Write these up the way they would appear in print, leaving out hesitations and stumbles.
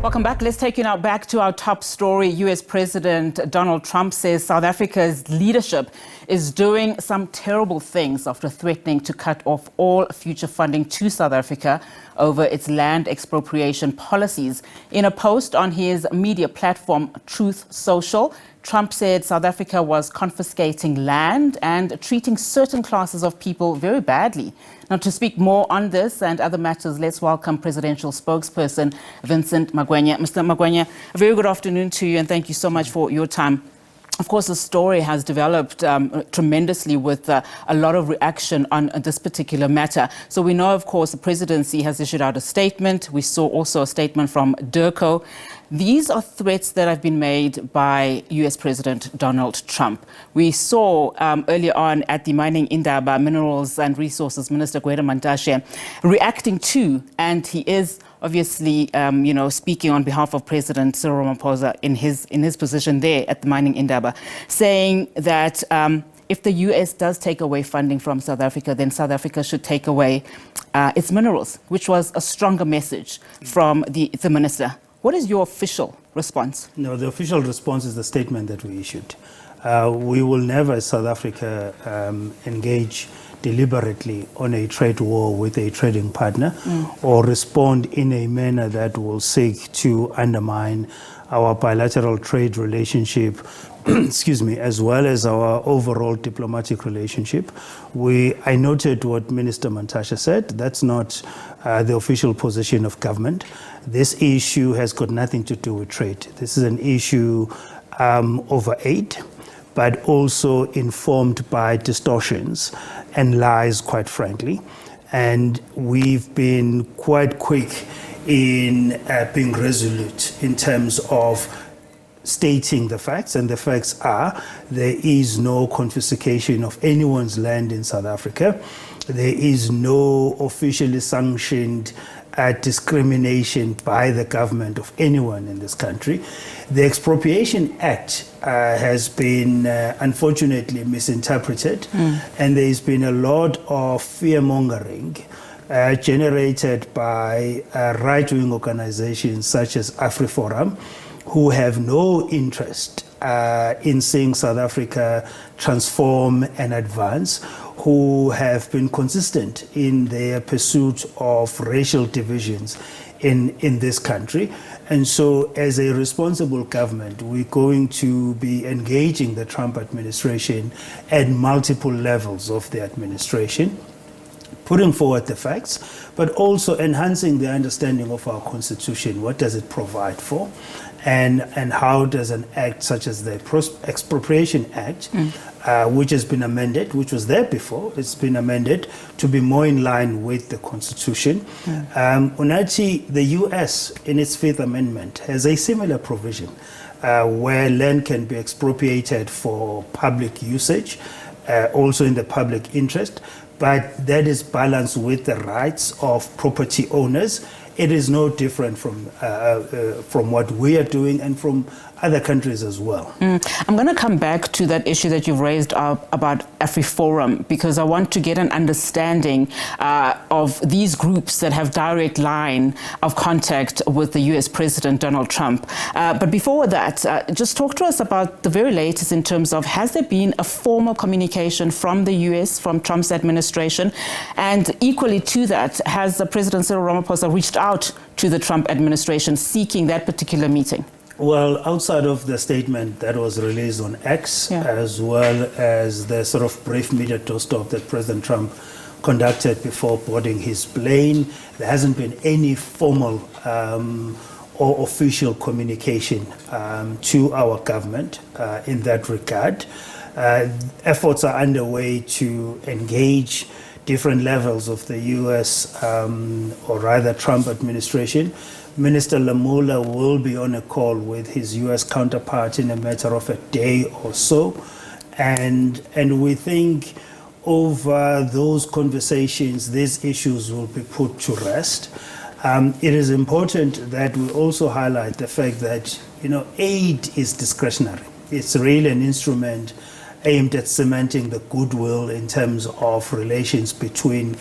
Welcome back. Let's take you now back to our top story. US President Donald Trump says South Africa's leadership is doing some terrible things after threatening to cut off all future funding to South Africa over its land expropriation policies. In a post on his media platform, Truth Social, Trump said South Africa was confiscating land and treating certain classes of people very badly. Now, to speak more on this and other matters, let's welcome Presidential Spokesperson Vincent Magwenya. Mr. Magwenya, a very good afternoon to you, and thank you so much for your time. Of course, the story has developed tremendously with a lot of reaction on this particular matter. So we know, of course, the presidency has issued out a statement. We saw also a statement from DIRCO. These are threats that have been made by US President Donald Trump. We saw earlier on at the Mining Indaba Minerals and Resources Minister Gwede Mantashe reacting to, and he is obviously, speaking on behalf of President Cyril Ramaphosa in his position there at the Mining Indaba, saying that if the US does take away funding from South Africa, then South Africa should take away its minerals, which was a stronger message from the minister. What is your official response? No, the official response is the statement that we issued. We will never, as South Africa, engage deliberately on a trade war with a trading partner or respond in a manner that will seek to undermine our bilateral trade relationship, as well as our overall diplomatic relationship. I noted what Minister Mantashe said. That's not the official position of government. This issue has got nothing to do with trade. This is an issue over aid, but also informed by distortions and lies, quite frankly. And we've been quite quick in being resolute in terms of stating the facts, and the facts are there is no confiscation of anyone's land in South Africa. There is no officially sanctioned discrimination by the government of anyone in this country. The Expropriation Act has been unfortunately misinterpreted, and there's been a lot of fear-mongering generated by right-wing organizations such as AfriForum, who have no interest in seeing South Africa transform and advance, who have been consistent in their pursuit of racial divisions in this country. And so as a responsible government, we're going to be engaging the Trump administration at multiple levels of the administration, putting forward the facts, but also enhancing the understanding of our Constitution. What does it provide for? And how does an act such as the Expropriation Act, which has been amended, which was there before, it's been amended to be more in line with the Constitution. Unachi, the US, in its Fifth Amendment, has a similar provision where land can be expropriated for public usage, also in the public interest, but that is balanced with the rights of property owners. It is no different from what we are doing and from other countries as well. I'm going to come back to that issue that you've raised about AfriForum, because I want to get an understanding of these groups that have direct line of contact with the US President Donald Trump. But before that, just talk to us about the very latest in terms of, has there been a formal communication from the US, from Trump's administration? And equally to that, has President Cyril Ramaphosa reached out to the Trump administration seeking that particular meeting? Well, outside of the statement that was released on X, as well as the sort of brief media doorstop that President Trump conducted before boarding his plane, there hasn't been any formal or official communication to our government in that regard. Efforts are underway to engage different levels of the US, or rather Trump administration. Minister Lamula will be on a call with his US counterpart in a matter of a day or so. And we think over those conversations, these issues will be put to rest. It is important that we also highlight the fact that, aid is discretionary. It's really an instrument aimed at cementing the goodwill in terms of relations between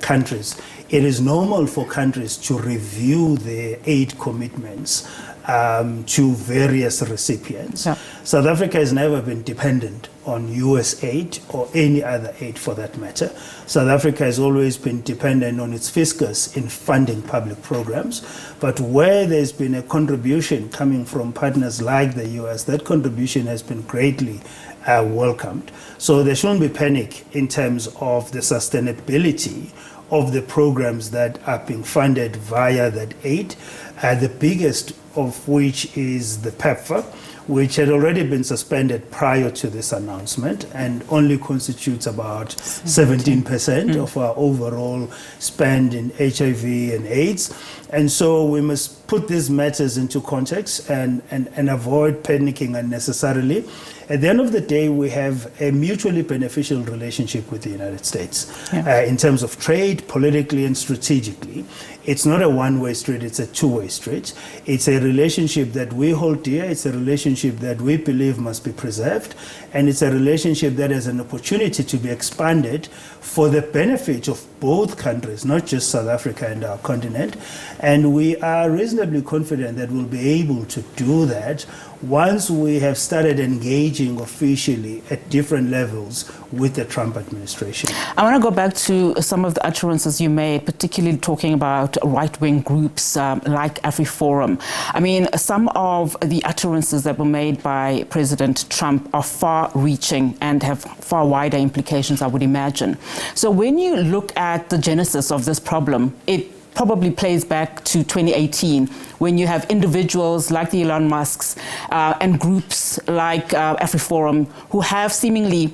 countries. it is normal for countries to review their aid commitments to various recipients. Yeah. South Africa has never been dependent on US aid or any other aid for that matter. South Africa has always been dependent on its fiscus in funding public programs. But where there's been a contribution coming from partners like the US, that contribution has been greatly welcomed. So there shouldn't be panic in terms of the sustainability of the programs that are being funded via that aid, the biggest of which is the PEPFAR, which had already been suspended prior to this announcement and only constitutes about 17% of our overall spend in HIV and AIDS. And so we must put these matters into context and avoid panicking unnecessarily. At the end of the day, we have a mutually beneficial relationship with the United States in terms of trade, politically and strategically. It's not a one-way street, it's a two-way street. It's a relationship that we hold dear, it's a relationship that we believe must be preserved, and it's a relationship that has an opportunity to be expanded for the benefit of both countries, not just South Africa and our continent. And we are reasonably confident that we'll be able to do that once we have started engaging officially at different levels with the Trump administration. I want to go back to some of the utterances you made, particularly talking about right-wing groups like AfriForum. I mean, some of the utterances that were made by President Trump are far-reaching and have far wider implications, I would imagine. So when you look at the genesis of this problem, it probably plays back to 2018, when you have individuals like the Elon Musks and groups like AfriForum who have seemingly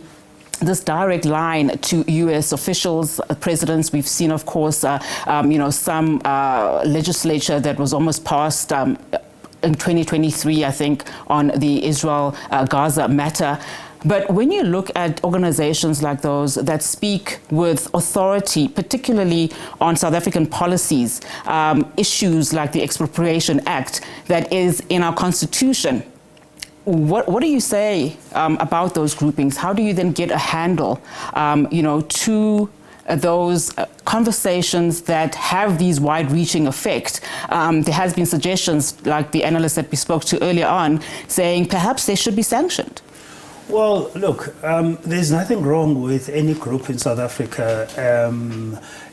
this direct line to U.S. officials, presidents. We've seen, of course, some legislature that was almost passed in 2023, I think, on the Israel-Gaza matter. But when you look at organizations like those that speak with authority, particularly on South African policies, issues like the Expropriation Act that is in our constitution, what do you say about those groupings? How do you then get a handle, to those conversations that have these wide-reaching effect? There has been suggestions, like the analyst that we spoke to earlier on, saying perhaps they should be sanctioned. Well, look, there's nothing wrong with any group in South Africa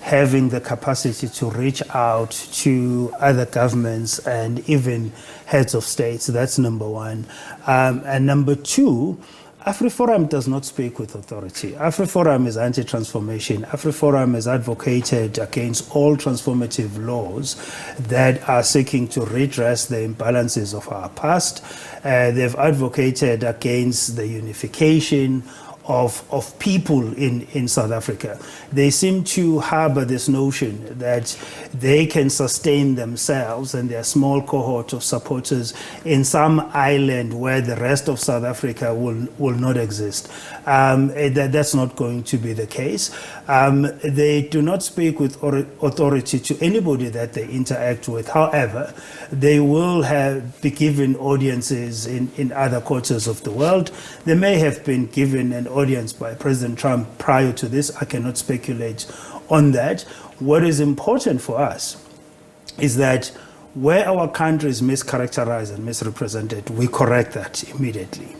having the capacity to reach out to other governments and even heads of states. That's number one. And number two, AfriForum does not speak with authority. AfriForum is anti-transformation. AfriForum has advocated against all transformative laws that are seeking to redress the imbalances of our past. They've advocated against the unification of people in South Africa. They seem to harbor this notion that they can sustain themselves and their small cohort of supporters in some island where the rest of South Africa will not exist. That's not going to be the case. They do not speak with authority to anybody that they interact with. However, they will be given audiences in other quarters of the world. They may have been given an audience by President Trump prior to this. I cannot speculate on that. What is important for us is that where our country is mischaracterized and misrepresented, we correct that immediately.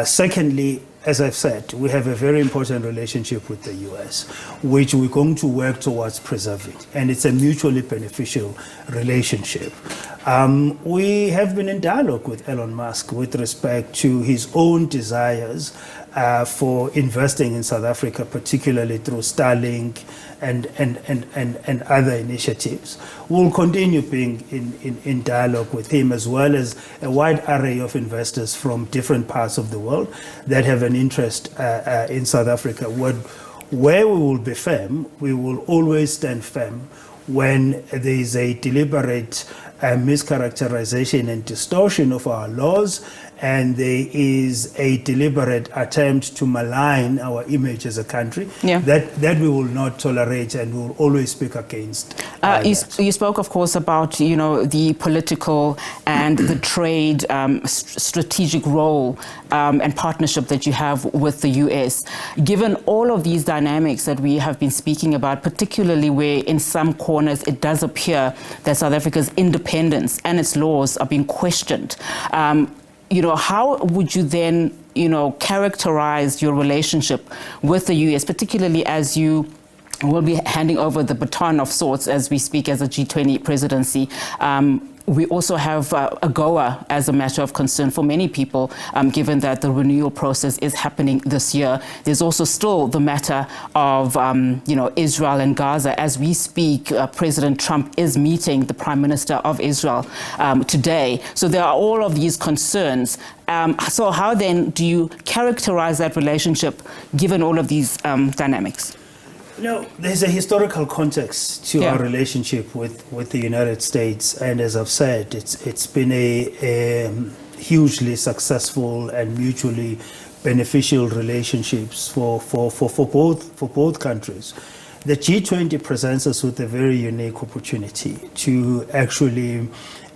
Secondly, as I've said, we have a very important relationship with the US, which we're going to work towards preserving, and it's a mutually beneficial relationship. We have been in dialogue with Elon Musk with respect to his own desires for investing in South Africa, particularly through Starlink and other initiatives. We'll continue being in dialogue with him, as well as a wide array of investors from different parts of the world that have an interest in South Africa. Where we will be firm, we will always stand firm when there is a deliberate mischaracterization and distortion of our laws and there is a deliberate attempt to malign our image as a country, that we will not tolerate and we will always speak against. You spoke, of course, about the political and the trade strategic role and partnership that you have with the US. Given all of these dynamics that we have been speaking about, particularly where in some corners it does appear that South Africa's independence and its laws are being questioned, how would you then, characterize your relationship with the US, particularly as you will be handing over the baton of sorts as we speak as a G20 presidency? We also have AGOA as a matter of concern for many people, given that the renewal process is happening this year. There's also still the matter of, Israel and Gaza. As we speak, President Trump is meeting the Prime Minister of Israel today. So there are all of these concerns. So how then do you characterize that relationship given all of these dynamics? There's a historical context to our relationship with the United States, and as I've said, it's been a hugely successful and mutually beneficial relationships for both countries. The G20 presents us with a very unique opportunity to actually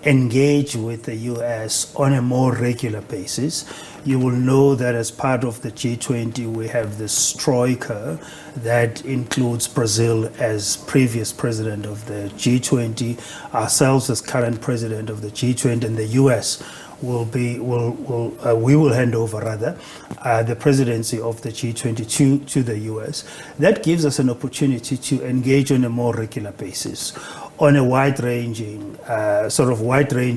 engage with the US on a more regular basis. You will know that as part of the G20, we have this troika that includes Brazil as previous president of the G20, ourselves as current president of the G20, and the US we will hand over the presidency of the G20 to the US. That gives us an opportunity to engage on a more regular basis on a wide range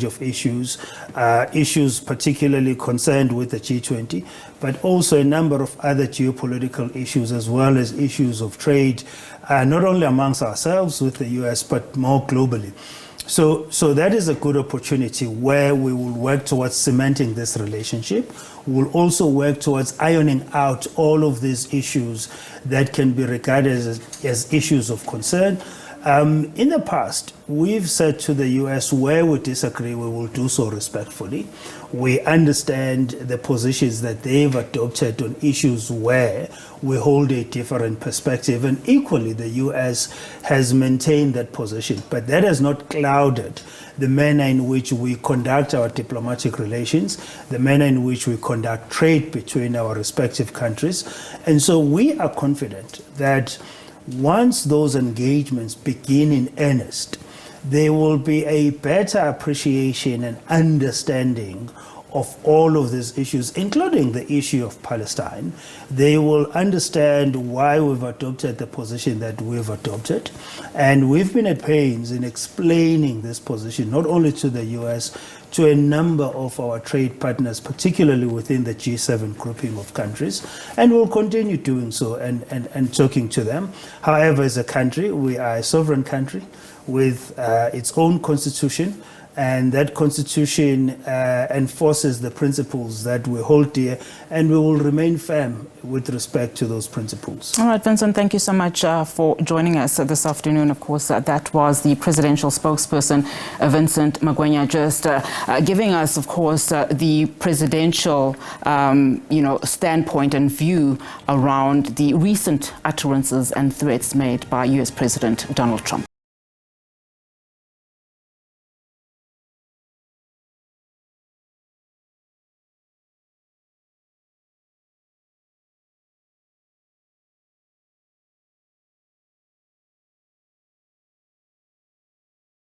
of issues, issues particularly concerned with the G20, but also a number of other geopolitical issues as well as issues of trade, not only amongst ourselves with the US, but more globally. So that is a good opportunity where we will work towards cementing this relationship. We will also work towards ironing out all of these issues that can be regarded as issues of concern. In the past, we've said to the US where we disagree, we will do so respectfully. We understand the positions that they've adopted on issues where we hold a different perspective, and equally the US has maintained that position, but that has not clouded the manner in which we conduct our diplomatic relations, the manner in which we conduct trade between our respective countries. And so we are confident that once those engagements begin in earnest, there will be a better appreciation and understanding of all of these issues, including the issue of Palestine. They will understand why we've adopted the position that we've adopted. And we've been at pains in explaining this position, not only to the US, to a number of our trade partners, particularly within the G7 grouping of countries, and we'll continue doing so and talking to them. However, as a country, we are a sovereign country with its own constitution, and that constitution enforces the principles that we hold dear, and we will remain firm with respect to those principles. All right, Vincent, thank you so much for joining us this afternoon. Of course, that was the presidential spokesperson, Vincent Magwenya, just giving us, of course, the presidential, standpoint and view around the recent utterances and threats made by US President Donald Trump.